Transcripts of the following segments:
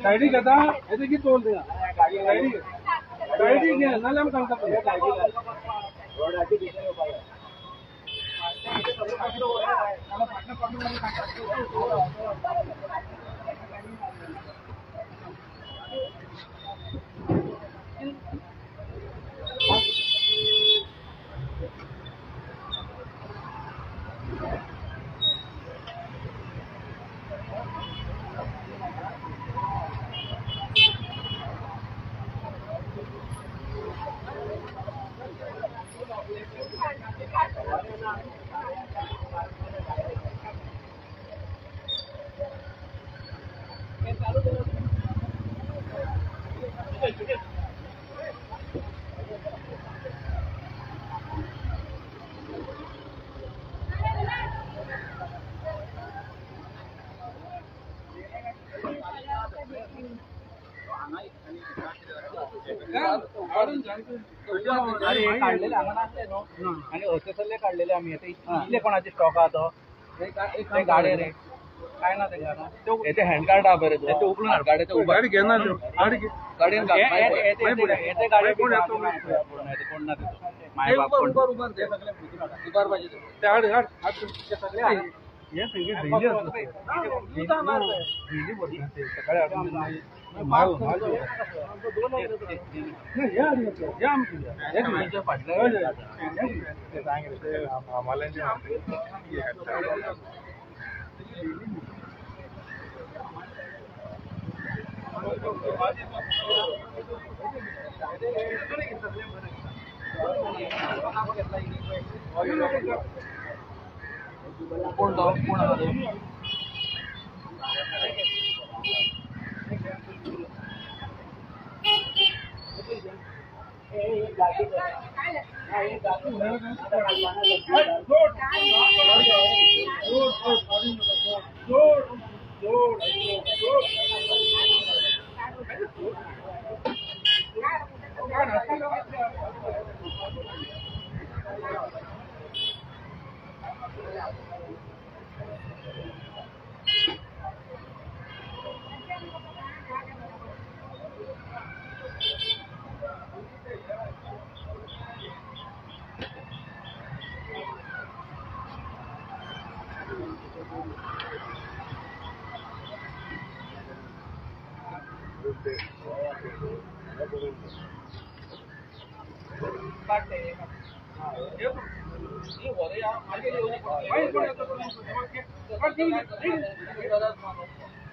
गाड़ी लेता ऐसे की तोल देगा गाड़ी गाड़ी के ना लेम काम करते रोड आती कितने हो पाएगा अरे काढलेले आणि असे काढलेले आम्ही इथले कोणाचे स्टॉक आहात ते गाडी रे काय ना ते हँड कार्ड हा बरे ते उकलून गाडीचं उभा गाडी घेणार गाडी गाडी येते गाडी कोण ना देतो माय बाप कोण उभार पाहिजे ते हाड हाड ते सगळे ये सगळे ढिली असते सकाळी आपण माल कोण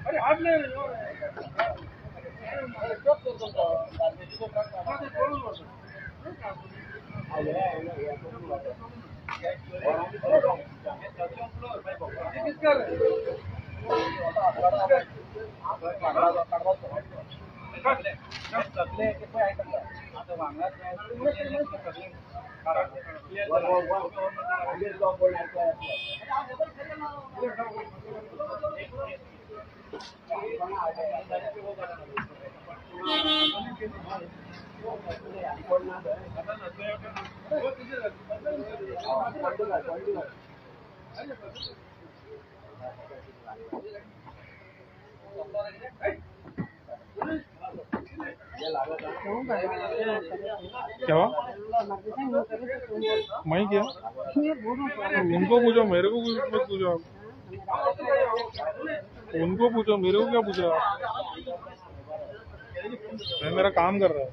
अरे हाथ ले किसका क्या हुआ? मैं क्या उनको पूछो, मेरे को मत पूछो आप। उनको पूछो, मेरे को क्या पूछो आप? मैं मेरा काम कर रहा